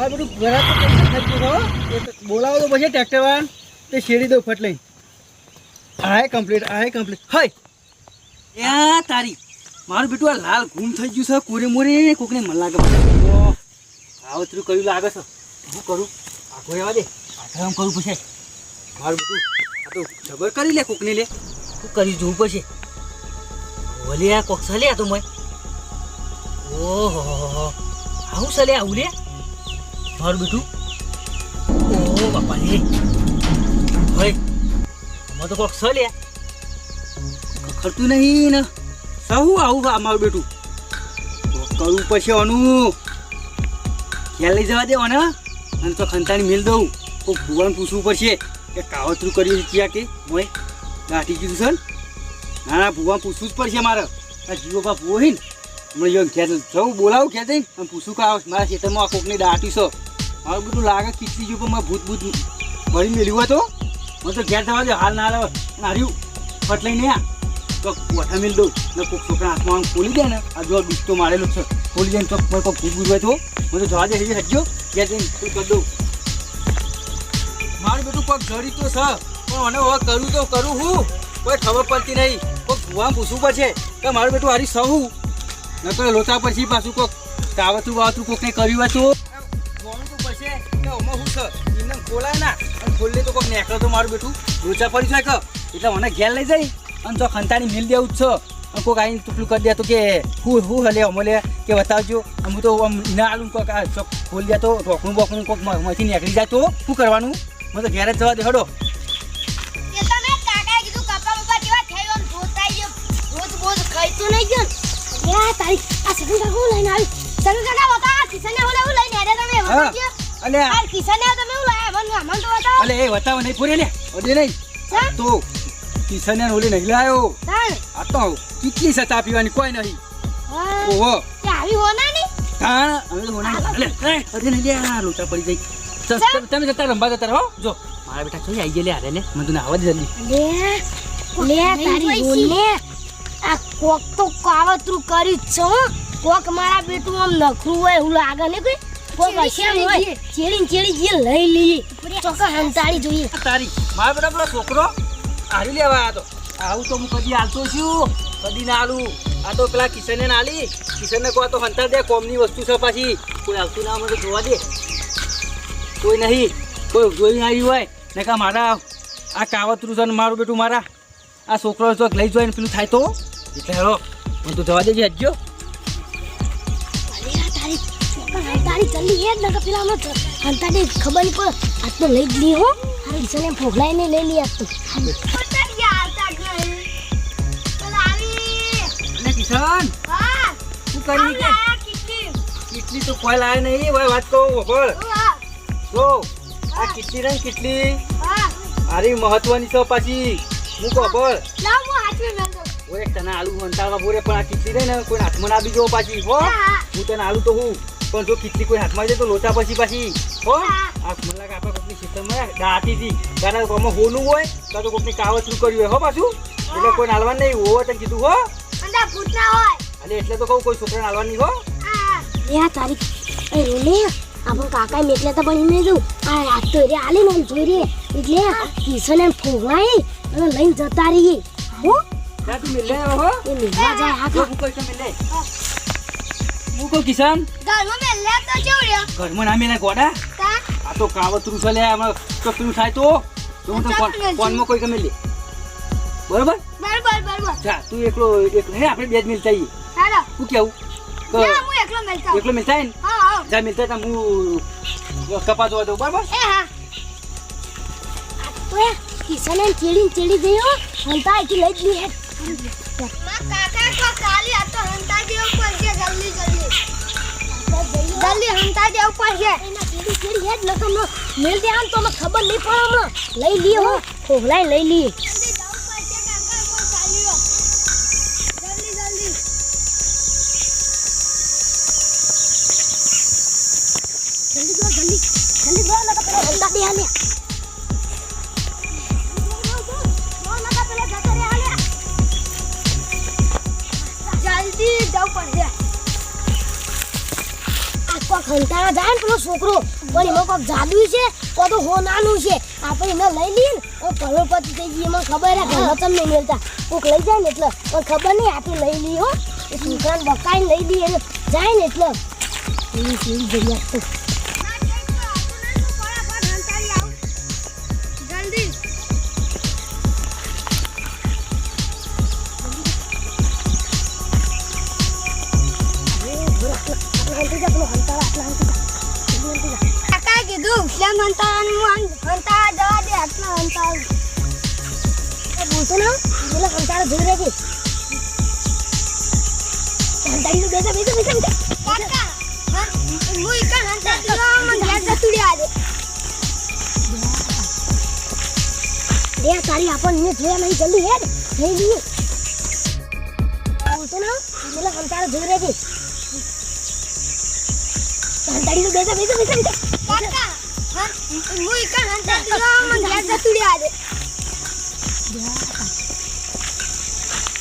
મારે બધું ઘરે તો થઈ ગયું બોલાવો તો પછી ટ્રેક્ટર વાળા તે શેડી દઉં ફટ લઈ આય કમ્પ્લીટ હાય યા તારી મારું બેટું આ લાલ ગુમ થઈ ગયું છે કોરે મોરે કોકને મન લાગે આવતરું કયું લાગે છે શું કરું આખો રહેવા દે આમ કરું પછી મારું બેટું આ તો જબર કરી લે કોકને લે શું કરી જોવું પડશે ઓલે આ કોક સલે આ તો મય ઓહો આવું સલે આવું લે મારું બેટું ઓ બાપા રે ભાઈ આમાં તો કોક સલે ખરતું નહીં ને સહુ આવું મારું બેટું કરવું પડશે આનું ખ્યાલ લઈ જવા દેવાને અને તો ખંતાની મેલ દઉં કોઈ ભુવાને પૂછવું પડશે કે કાવતરું કર્યું છે ક્યાં કે મોય ગાંઠી કીધું છે ના ભુવાને પૂછવું જ પડશે મારે આ જીવો બા ભૂવો હોય ને હમણાં જો ઘેર જવું બોલાવું ઘેર જઈને અને પૂછું કે મારા ખેતરમાં આ કોકને દાટી છો મારું બધું લાગે ખીચડી જો પણ મારે ભૂત ભરી મેળ્યું હોય તો મને તો ઘેર જવા દે હાલ ના આવે હાર્યું ફટ લઈને આ તો કોઠા મેળ દઉં ને કોઈક છોકરા હાથમાં ખોલી દે ને આ જો દુખતો મારેલો છે ખોલી દે ને તો કોઈ ભૂત હોય તો મને તો જવા દે હજ્યો ઘેર જઈને શું કરી દઉં મારું બધું કોઈક જડી તો છે પણ મને હવે કરું તો કરું હું કોઈ ખબર પડતી નહીં કોઈક ભૂવા પૂછવું પડશે કે મારું બેટું હારી સહું નકર લોચા પછી પાછું કોઈક કાવતું બાવતું કોકને કર્યું હોય તો જોવાનું તો પડશે કે આમાં શું છે એને ખોલાય ના અને ખોલી તો કોઈક નેકળે તો મારું બેટું લોચા પડી જાય કે એટલે મને ઘેર લઈ જાય અને તો ખંતાની મિલ દેવું જ છે અને કોઈક આવીને ટુકડું કરી દે તો કે હું હલે અમલે કે બતાવજો હું તો આમ ના આલું કોઈક ચોક ખોલી દે તો ઢોકણું બોકણું કોઈક માંથી નીકળી જાય તો શું કરવાનું મને તો ઘેર જ જવા દે હડો તારી આ સગન કાકો લઈને આવી સગન કાકા બતા કિસને ઓલે હું લઈને આડે તમે બતાજો અલે આ કિસને તમે હું લાયા મન તો બતાવો અલે એ બતાવ નહીં પૂરે લે ઓડે નહીં તો કિસને ઓલે નહીં લાયો આ તો કેટલી સતા પીવાની કોઈ નહીં ઓહો તે આવી હોના ની હા અમે તો હોના અલે ઓડે નહીં લે આ લોચા પડી જાય તમે જતા રંબા જતા રહો જો મારા બેટા કઈ આવી ગયેલે આરે લે મને તું આવા દે જલ્દી લે તારી બોલને આ કોક તો કાવતરું કરી છો કોક મારા બેટું આમ નખરું હોય એવું લાગે ને કોઈ કોક હશે હોય ચેડી જે લઈ લઈએ ચોકા હંતાડી જોઈએ તારી મારા બેટા પેલો છોકરો હારી લેવા આ તો આવું તો હું કદી હાલતો છું કદી ના હાલું આ તો પેલા કિશનને ના હાલી કિશનને કહો તો હંતા દે કોમની વસ્તુ છે પાછી કોઈ આવતું ના મને જોવા દે કોઈ નહીં કોઈ જોઈ આવ્યું હોય ને કા મારા આ કાવતરું છે ને મારું બેટું મારા આ છોકરો ચોક લઈ જોઈને પેલું થાય તો એટલે હેરો હું તો જવા દેજે હજ્યો તારી જલ્દી એ જ ન પેલા હંતાડી ખબર નહીં પડે આ તો લઈ જ લી હો અરે કિશને ફોગલાઈને લઈ લી આ તો કિશન શું કરી કે કેટલી તો કોઈ લાવે નહીં ભાઈ વાત કહું ખબર જો આ કેટલી રંગ કેટલી આરી મહત્વની છે પાછી હું ખબર ઓરે તને આલુ હંતાવા બોરે પણ આ ખીચડી રહી ને કોઈ હાથમાં ના બીજો પાછી હો હું તને આલુ તો હું પણ જો ખીચડી કોઈ હાથમાં જાય તો લોચા પછી હો આ મને લાગે આપણે કોકની ખેતરમાં દાટી હતી કારણ કોમાં હોનું હોય કાં તો કોકની કાવતરું કર્યું હોય હો પાછું એટલે કોઈ નાલવાનું નહીં હોવા તને કીધું હો અને એટલે તો કહું કોઈ છોકરા નાલવાની હો તારી એ રોલે આપણ કાકા મેટલે તો પણ એને જો આ તો રે આલે ને જોઈ રે એટલે કિશને ફોગલાઈ અને લઈને જતા રહીએ હો જા તું મિલે હો એ લેવા જાય હા હું કોઈ તો મિલે હું કો કિશન ઘરમાં મેલે તો જોડ્યો ઘરમાં ના મિલે ગોડા આ તો કાવતરું છે લે હમણાં તો પેલું થાય તો હું તો કોનમાં કોઈ કે મિલે બરોબર જા તું એકલો નહીં આપણે બે જ મિલતા આવીએ હાલો શું કેવું ના હું એકલો મિલતા ને હા જા મિલતા તા હું કપા જોવા દઉં બરાબર એ હા તો કિશને ચેડી ગયો હંતા કે લઈ જ લે કાકા કો કાલી આ તો હંતા દેવ પર છે જલ્દી હંતા દેવ પર છે એના ચેડી હેડ લગન મેલ દે આમ તો મને ખબર નહીં પડે લઈ લી હો ખોગલાઈ લઈ લી જલ્દી દો ના તો હંતા દે આલે જલ્દી જાવ પડશે આ કોક ખંતાળા જાય ને પેલો છોકરો પણ એમાં કોઈક જાદુ છે કોઈ તો હોનાનું છે આપણે એને લઈ લઈએ ને તો કરોડપતિ થઈ જઈએ એમાં ખબર હે ઘરમાં તમને નહીં મળતા કોઈક લઈ જાય ને એટલે પણ ખબર નહીં આપણે લઈ લઈએ હો એ છોકરાને બકાઈને લઈ દઈએ ને જાય ને એટલે એવી કેવી જગ્યા તો તારી આપણને જોયા નહીં જલ્દી હેડ લઈ લઈએ બોલતો ને પેલા કંટાળો જોઈ રહેજે કંટાળી તો બેસા કાકા હા મુઈ કા હંતા મને યાદ જતુડી આદે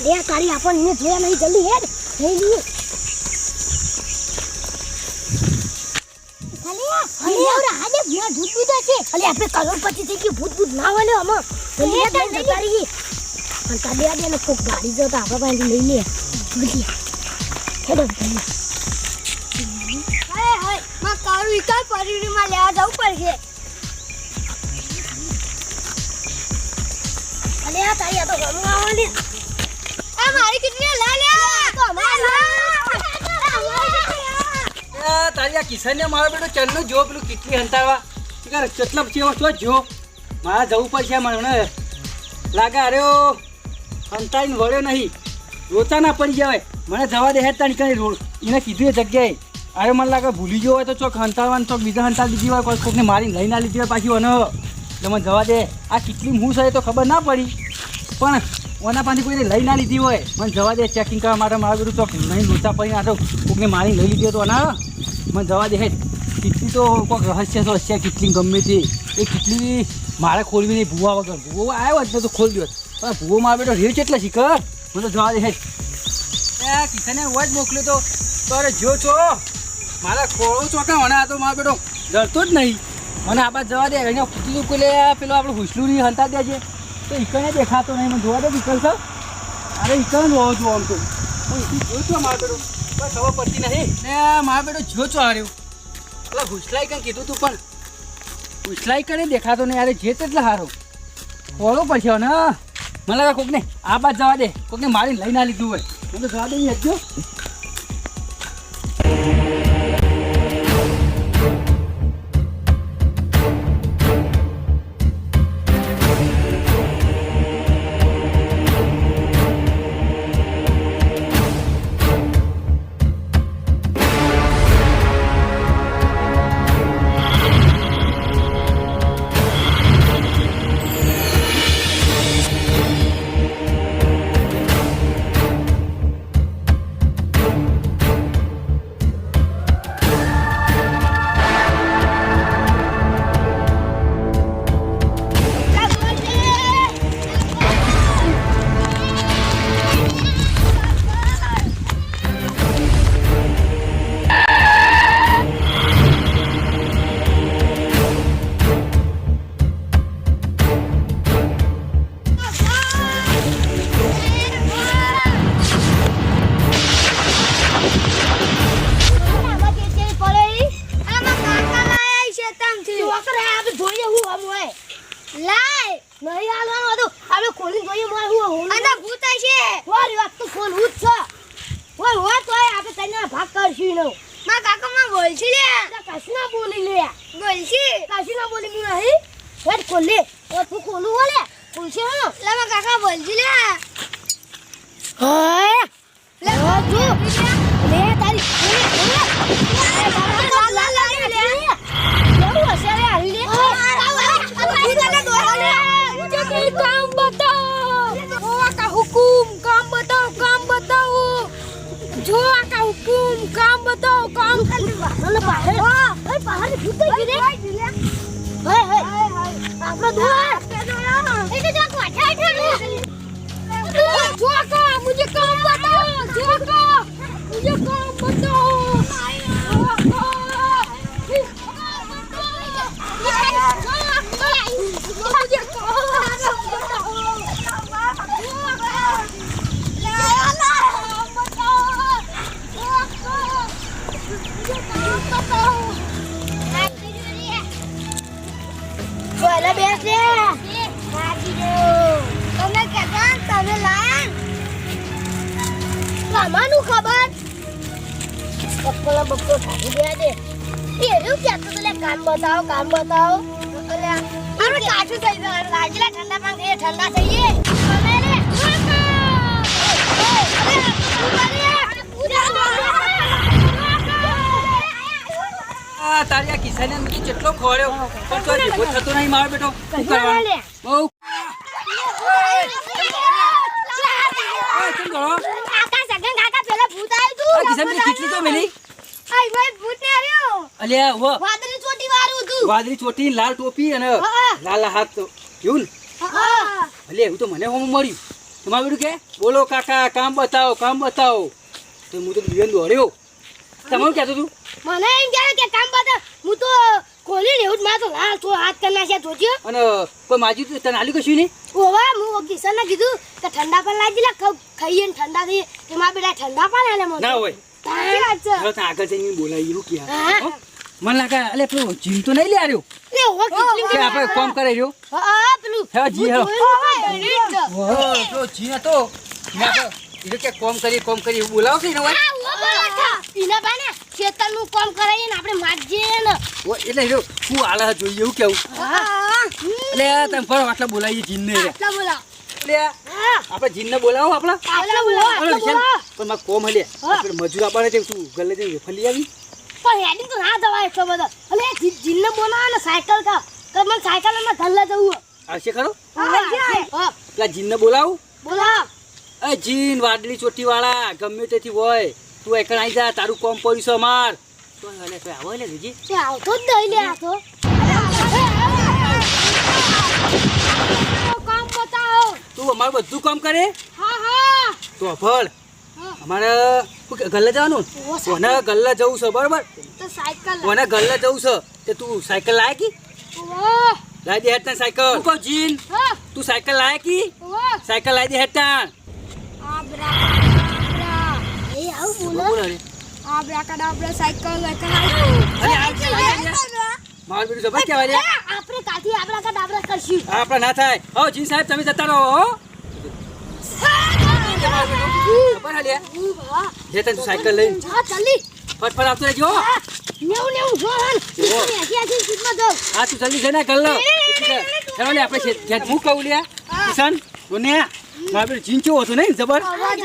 લે તારી આપણને જોયા નહીં જલ્દી હેડ લઈ લઈએ આપણે કરોડપતિ થઈ ગયું ભૂત ના વાલે આમાં જતા રહીએ અને કાઢી આડે ને કોક ગાડી જો તો આપણે પાસે લઈ લે હેડો હાય હાય માં કારું ઈકા પરિણીમાં લેવા જવું પડશે અલે આ તારી આ તો ઘણું આવવાની આ મારી કેટલી લા લે તો તારી આ કિશનને મારો બેટો ચન્નો જો પેલું કેટલી હંતાવા કેટલા ચેવો છો જો મારા જવું પડશે મને લાગે અરે હંતાઈને વળ્યો નહીં રોતા ના પડી જવાય મને જવા દે હેડ તાણી કઈ રોડ એને કીધું એ જગ્યાએ અરે મને લાગે ભૂલી ગયો હોય તો ચોક હંતાવાનું ચોક બીજા હંતા લીધી હોય કોઈ કોકને મારીને લઈ ના લીધી હોય પાછી અને એટલે મને જવા દે આ કેટલી મૂસ હોય તો ખબર ના પડી પણ ઓના પાછી કોઈને લઈ ના લીધી હોય મને જવા દે ચેકિંગ કરવા માટે મારું બધું ચોક નહીં લોચા પડીને આ તો કોકને મારીને લઈ લીધી હોય તો ના મને જવા દે હેડ કેટલી તો કોઈક રહસ્ય તો હશે કેટલી ગમે તે એ કેટલી મારે ખોલવી નહીં ભૂવા વગર ભૂવો આવ્યો જ તો ખોલી દો પણ ભૂવો મારો બેટો રેવ કેટલા શીખર મને તો જવા દે હેડ કિશને હોય જ મોકલ્યો તો અરે જો છો મારા ખોળો ચોકા મને આ તો મારો બેટો ડરતો જ નહીં મને આ બાદ જવા દે એને પૂછલું પેલે પેલો આપણું હુસલું નહીં હંતા દેજે તો ઈકને દેખાતો નહીં મને જોવા દે વિકલ સર અરે ઈકન હોવો છું આમ તો જો છો મારો બેટો કોઈ ખબર પડતી નહીં ને મારો બેટો જો છો હાર્યો પેલા હુસલાઈ કંઈ કીધું તું પણ હુસલાઈ કરે દેખાતો નહીં અરે જે તેટલા સારો ખોળો પડશે ને મને લાગે કોકને આ બાદ જવા દે કોકને મારીને લઈ ના લીધું હોય મને જવા દે નહીં હજુ ભાગ કરશું નો માં કાકા માં બોલછી લે કશું ના બોલી લે બોલછી કશું ના બોલી નહીં હેડ ખોલે ઓ તું ખોલું બોલે બોલશે હો લે માં કાકા બોલછી લે હા લે જો લે તારી લા લા લે કેવું હશે રે હાલી લે मुझे कोई काम बताओ गोवा का हुकुम काम बताओ जो का हुकुम काम बताओ काम अरे बाहर ओए बाहर भूत गिरे हाय हाय आपका दुआ इधर जा को हटा जो का मुझे काम बताओ जो का मुझे काम बताओ ચોલે બેસ લે સાચી જો તમે કહેતા તમે લાયા તમારું ખબર બપ્પો ઠાકી દે દે એ એવું કહેતો તો લે કામ બતાવો અલે અરે કાચું થઈ ગયું લાગેલા ઠંડા પાણી એ ઠંડા થઈએ તમે રે તારી આ કિસ્સાને મેં કેટલો ખોળ્યો પણ તો જીભો થતો નહીં મારો બેટો શું કરવાનું બહુ કેમ કરો કાકા સગન કાકા પેલા ભૂત આવ્યું તું આ કિસ્સાને કેટલી તો મેલી આઈ ભાઈ ભૂત ને આવ્યો અલ્યા હો વાદળી ચોટી વાળું હતું વાદળી ચોટી લાલ ટોપી અને લાલ હાથ તો કેવું ને અલ્યા એવું તો મને હોમ મળ્યું તમારું બેટું કે બોલો કાકા કામ બતાવો તો હું તો દિવ્યાન દોડ્યો તમારું કહેતું તું મને એમ કે કામ બતા હું તો ખોલી ને એવું જ માં તો લાલ તો હાથ કરી નાખ્યા જોજો અને કોઈ માજી તને આલ્યું કશું નહીં ઓવા હું કિશન ને કીધું કે ઠંડા પાણી લાગી લે ખાઈએ ને ઠંડા થઈ કે માં બેટા ઠંડા પાણી આલે મને ના હોય ચાલો ત્યાં આગળ જઈને બોલાવી એવું કે મને લાગે અલે પેલો જીમ તો નહીં લે આવ્યો લે ઓ કેટલી કે આપણે કોમ કરે રહ્યો હા પેલું હા જી હેલો હા તો જી હતો એ કે કોમ કરી એવું બોલાવશે ને હોય ઈના બાને ખેતરનું કામ કરાઈએ ને આપણે માજીએ ને એટલે હું આલા જોઈએ એવું કેવું એટલે તમે ફરો આટલા બોલાવીએ જીનને રે આટલા બોલા એટલે આપણે જીનને બોલાવો આપણા આટલા બોલા પણ મારે કોમ હલે આપણે મજૂર આપવાને છે તું ગલ્લે જઈને ફલી આવી પણ હેડિંગ તો ના દવાય એટલો બધો અલે જીનને બોલાવો ને સાયકલ કા તો મને સાયકલ માં ધલ્લે જવું આવશે ખરો હા પેલા જીનને બોલાવું બોલા એ જીન વાદળી ચોટી વાળા ગમે તેથી હોય તું એકણ આવી જા તારું કોમ પડ્યું છે અમાર તો હલે કોઈ આવો લે જીજી તે આવતો જ દઈ લે આ તો કામ બતાવો તું અમારું બધું કામ કરે હા તો અફળ અમારે ગલ્લે જવાનું કોને ગલ્લે જવું છે બરોબર તો સાયકલ કોને ગલ્લે જવું છે તે તું સાયકલ લાય કી ઓહ લાય દે હેઠ સાયકલ તું કહું જીન હા તું સાયકલ લાય કી ઓહ સાયકલ લાય દે હેઠ આબ્રા એ આવું બોલો આબ્રા કડાબ્રા સાયકલ લેકર મારું બેટું જબર કહેવાય રે આપણે કાથી આબ્રા કડાબ્રા કરશું આપણે ના થાય હો જીન સાહેબ તમે જતા રહો હો ખબર હાલે જે તને તું સાયકલ લઈને હા જલ્દી ફટફટ આવતો રહેજો નેવું જો હન એસી સીટમાં જાવ હા તું જલ્દી જઈને ગલ્લો ચાલો લે આપણે છે હું કહું લે કિશન રોને મારું બેટું જીન કેવો હતો નહીં જબર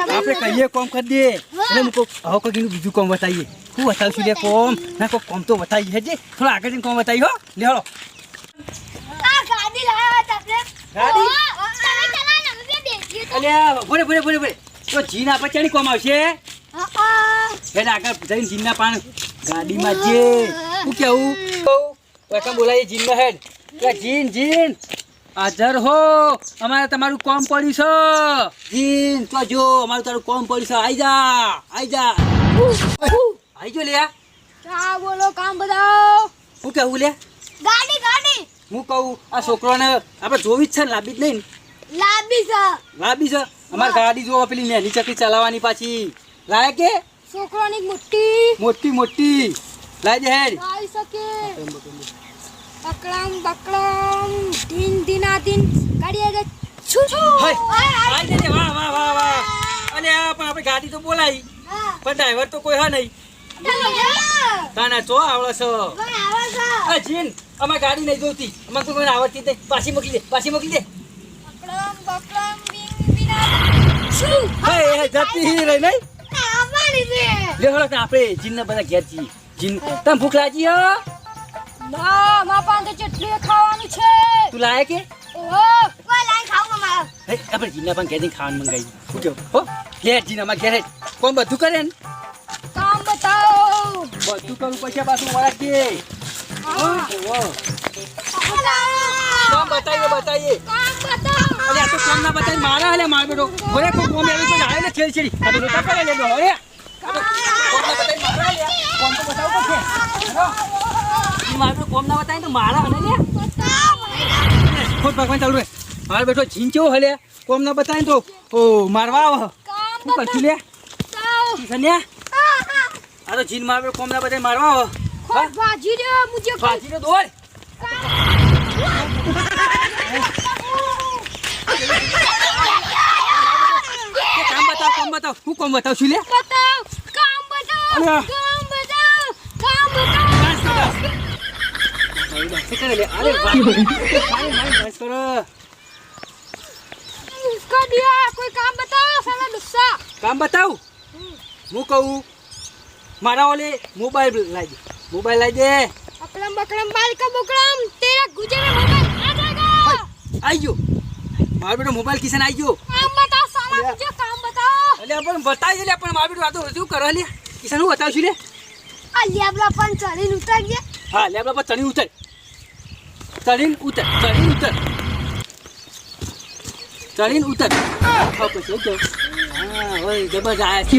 આપણે કહીએ કોમ કરી દે એટલે હું કહું હવે કંઈક બીજું કોમ બતાવીએ હું બતાવશું લે કોમ ના કોઈ કોમ તો બતાવીએ હેજે થોડા આગળ જઈને કોમ બતાવી હો લે હળો આ ગાડી લાવ્યા તમે ગાડી? તમે ચલા ને અમે બેસીએ તો અલ્યા ભરે તો જીન આપણે ચાણી કોમ આવશે હા એટલે આગળ જઈને જીનના પાન ગાડીમાં જે શું કેવું કહું બોલાવીએ જીનનો હેડ એટલે જીન હાજર હો અમારે તમારું કોમ પડ્યું છે જીન તો જો અમારું તારું કોમ પડ્યું છે આઈ જા આઈ જો લે કા બોલો કામ બતાવો શું કેવું લે ગાડી હું કહું આ છોકરાને આપણે જોવી જ છે ને લાંબી જ નહીં લાંબી છે અમારે ગાડી જોવા પેલી નેની ચકરી ચલાવવાની પાછી લાય કે છોકરાની મોટી લાય દે હેડ આવી શકે અકળામ બકળામ ધીન ગાડી દે છુ હઈ, આઈ દે વાહ અને આ પણ આપણે ગાડી તો બોલાવી પણ ડ્રાઈવર તો કોઈ હા નહીં તાના ચો આવડે છે આ જીન અમારે ગાડી નહીં જોતી અમારે તો કોઈને આવડતી જ નહીં પાછી મોકલી દે અકળામ બકળામ બિના હે જતી રહી નહીં આવવાની છે લે હળો આપણે જીનને બધા ઘેર જઈએ જીન તમે ભૂખ લાગી હો ના મા પાસે ચટણી ખાવાનું છે તું લાય કે ઓહો કોઈ લાઈન ખાવું મારા હે આપણે જીનના પણ ઘેર જઈને ખાવાનું મંગાવી શું કેવું હો ઘેર જીન અમારે ઘેર કોણ બધું કરે ને કામ બતાવો બધું કરું પછી પાછું વળાકીએ કોમ બતાવીએ કામ બતાવો અરે આ તો કોમ ના બતાવી મારા હલે માર બેટો ઘરે કોઈ કોમ એવી કોઈ આવે ને છેડી તમે રોટા કરે લેજો હવે કોમ ના બતાવી મારા લે કોમ તો બતાવો કે હેલો ઈ માર બેટો કોમ ના બતાવી તો મારા હલે લે ખોટ ભગવાન ચાલુ રે માર બેટો જીન કેવો હલે કોમ ના બતાવી તો ઓ મારવા આવ શું કરતી લે સન્યા આ તો જીન માર બેટો કોમ ના બતાવી મારવા આવ ભાજી દે મુજે ભાજી દોડ બતાવ હું કોમ બતાવ છું લે બતાવ કામ બતાવ અલ્યા. કામ બતાવ કામ બતાવ બસ કરે લે અરે વાહ બસ કરો इसको दिया कोई काम बताओ साला गुस्सा કામ બતાવ હું કહું મારા ઓલે મોબાઈલ લાવી દે अकलम बकलम बाल का बुकलम तेरा गुजरे मोबाइल आ जाएगा આવી ગયો મારો બેટો મોબાઈલ કિશન આવી ગયો काम बताओ साला अरे। मुझे काम बताओ એટલે પણ બતાવી લે પણ મારો બેટો આ તો શું કરે લે કિશન હું બતાવશું લે अलियाबला पन चढ़ी उतर गया હા લેબડા પર ચડીને ઉતર હા પછી ઓકે હા ઓય જબરજસ્ત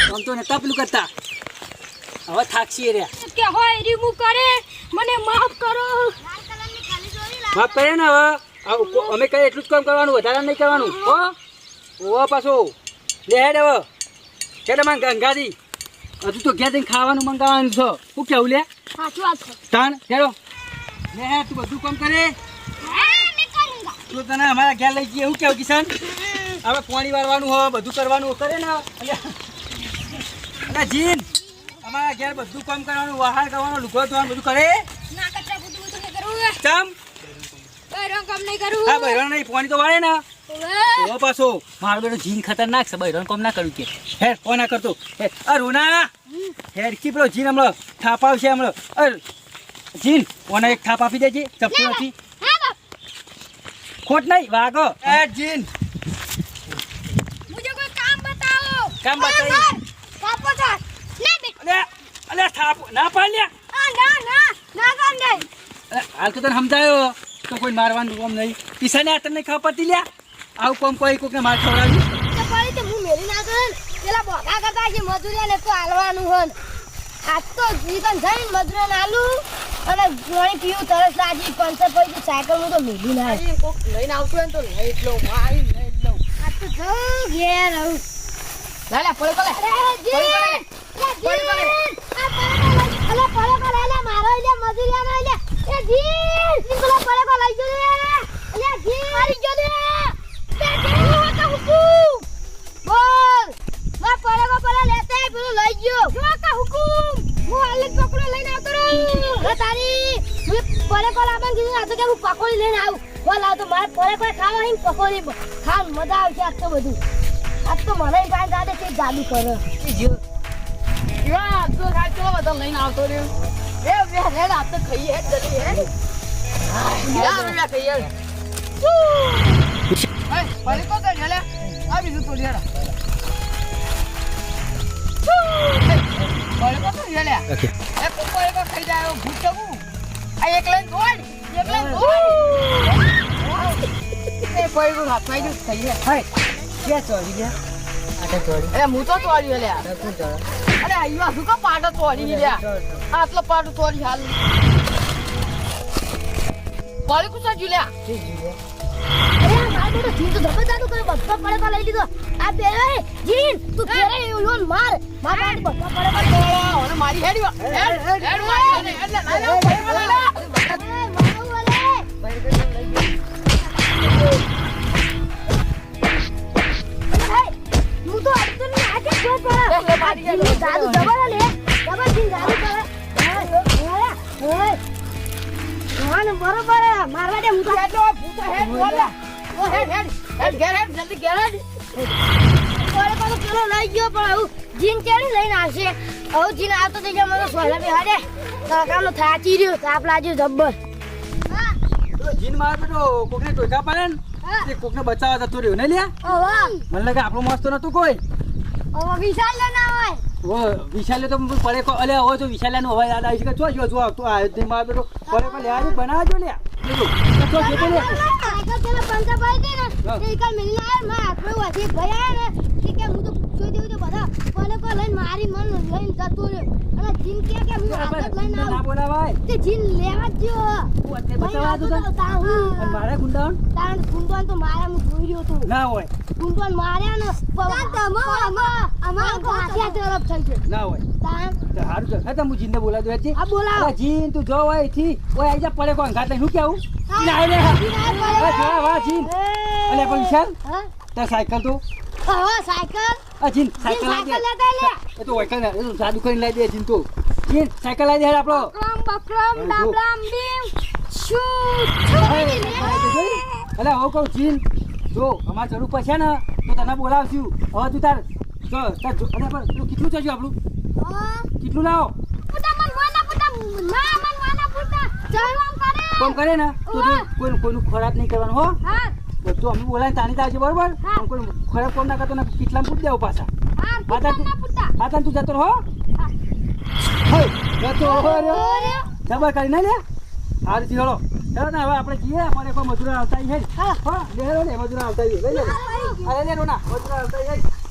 આમ તો નતા પેલું કરતા હવે થાકશી રે કે હોય રીમૂવ કરે મને માફ કરો માફ કરે ને હવે અમે કઈ એટલું જ કામ કરવાનું વધારે નહીં કરવાનું હો પાછો લે હેડ હવે કે તમારે ગંગાજી હજુ તો ઘેર જઈને ખાવાનું મંગાવવાનું છે શું કેવું લે સાચું વાત છે તાણ હેડો લે હેડ તું બધું કામ કરે मैं करूंगा તું તને અમારા ઘેર લઈ જઈએ શું કેવું કિશન હવે પાણી વાળવાનું હોય બધું કરવાનું કરે ને અલ્યા જીન અમારા ઘેર બધું કામ કરવાનું વહાર કરવાનું લુગડો ધોવાનું બધું કરે ना कचरा बुद्धू बुद्धू नहीं करूंगा ચમ बैरों काम नहीं करूँ હા બહેરણ નહીં પાણી તો વાળે ને ओए, ઓ પાછો મારો બેટો જીન ખતરનાક છે બહેરણ કામ ના કર્યું કે હેર ફોન ના કરતો આ રોના હેર કી પેલો જીન હમણાં થાપ આવશે હમણાં જીન ઓને એક થાપ આપી દેજે ચપ્પુ નથી हाँ बाप ખોટ નહીં વાગો એ જીન मुझे कोई काम बताओ કામ બતાવી पापा का ना बेटा અલે થાપ ના પાડ લે ना काम नहीं હાલ તો તને સમજાયો તો કોઈ મારવાનું કામ નહીં કિસાને આ તને ખબર પડતી લ્યા આવું કામ કોઈ કોકને માર ખવડાવી तो पड़ी तो मुंह मेरी ना कर પેલા બોગા કરતા કે મજૂરીને તો હાલવાનું હન આજ તો જીવન જઈને મજૂરીને આલુ અને પાણી પીવું તરસ લાગી પંચર પડી તો સાયકલ માં તો મેલી ના કોક લઈને આવતો હોય ને તો લઈ જ લઉં મારી લઈ જ લઉં આ તો જો ઘેર આવું લે લે પડે પડે અરે જી પડી પડે. અલે પડે લે મારો લે મજૂરીનો લે એ જી પેલો પડે લઈ ગયો લે અલે જી મારી ગયો લે તે કેવું હતા હુકુમ બોલ ના પડે લેતે પેલું લઈ ગયો જો કા હુકુમ હું આલે પકડો લઈને આવતો રહું હે તારી હું પડે લાવવાનું કીધું આ તો કે હું પકોડી લઈને આવું બોલ આવ તો મારે પડે ખાવા અહીં પકોડી ખાવ મજા આવશે આજ તો બધું આજ તો મને કાંઈ દાદે તે જાદુ કરે યા તો કાઈ ચલો બધા લઈને આવતો રહ્યો એ બે હેડ આ તો ખાઈએ હેડ જલ્દી હેડ યા રે ખાઈએ એ પડી કો તો લે આ બીજું તો લેડા પડી કો તો લે એ પકોડી કો ખાઈ જાય ભૂત જવું આ એક લઈને દોડ એ પડી કો હાથ માં જ ખાઈએ હાય ક્યાં ચોરી ગયા આટા ચોરી એ હું તો તોડ્યો લે અરે અહીંયા શું કા પાડો તોડી લે આટલો પાડો તોડી હાલ પડી કુછ જ લે અરે માર બેટો જીન તો ધબ્બા જાદુ કરે બધા પડે લઈ લીધો આ બે જીન તું ઘરે યોન માર માર બધા પડે ઓને મારી હેડ હેડ મારી એટલે લઈ લે પડી લઈ લે હું તો આજ તો નહીં આજે જો પડે જાદુ જબર લે જબર જીન જાદુ કરે ઓય ઓય બરોબર મારવા દે હું તો હેડ ભૂત હેડ બોલ ઓ હેડ ઘેર હેડ જલ્દી ઘેર હેડ પડે પેલો લઈ ગયો પણ આવું જીન કેડી લઈને આવશે આવું જીન આવતો થઈ જાય મને સોલા બેહાડે કાકાનો થાચી રહ્યો તાપ લાગ્યો જબ્બર જીન માર બેટો કોકને ટોકા પાડે ને તે કોકને બચાવવા જતો રહ્યો નહીં લ્યા ઓવા મને લાગે આપણો મસ્ત નતું કોઈ ઓવા વિશાલ ના હોય ઓ વિશાલે તો પડે કો અલે હવે તો વિશાલાનો હવે યાદ આવી છે કે જો તો આ માર બેટો પડે કો લેવા બનાવજો લ્યા તો જે લે આગળ પેલા પંચા પાડી દે ને એ કાલ મિલને આય માં હાથમાં વાથી ભયા ને કે હું તો જોઈ દેવું તો બધા કોને કો લઈને મારી મન લઈને જતો રહ્યો અને જીન કે હું આગળ લઈને ના આવું બોલાવાય તે જીન લેવા જ જો તું અત્યારે બચાવવા તો અને મારે ગુંડાવન તાણ કુંડવાન તો માર્યા હું જોઈ રહ્યો તો ના હોય કુંડવાન માર્યા ને અમાર હાથિયા તરફ થઈ છે ના હોય તાણ તો હારું છે ખતમ હું જીનને બોલાવી દઉં હેજી આ બોલાવો અરે જીન તું જો હોય થી ઓય આઈ જા પડે કો ઘાટ લઈને હું કેવું ના રે વાહ જીન અલે પણ વિશાલ હા તે સાયકલ તો હવે સાયકલ આ જીન સાયકલ લાવી દે લેતા લે એ તો વાયકલ ને એ તો જાદુ કરીને લાવી દે જીન તો જીન સાયકલ લાવી દે હેડ આપણો બકરમ ડાબરામ બીમ શૂટ અલે હું કહું જીન જો અમારે જરૂર પડશે ને તો તને બોલાવશું હવે તું તાર જો તાર જો અને પણ પેલું કેટલું થયું આપણું કેટલું લાવો કોમ કરે ને તો કોઈનું ખરાબ નહીં કરવાનું હો બધું અમે બોલાય તાની તાવજે બરોબર કોઈ ખરાબ કોમ ના કરતો ને કેટલા પૂછ દેવું પાછા હા તું જતો રહો જતો રહો જબર કરી ના લે હાલ ચીડો ચાલો ને હવે આપણે જઈએ અમારે કોઈ મજૂર આવતા છે હા લે મજૂર આવતા લઈ લે અરે લે રોના મજૂર આવતા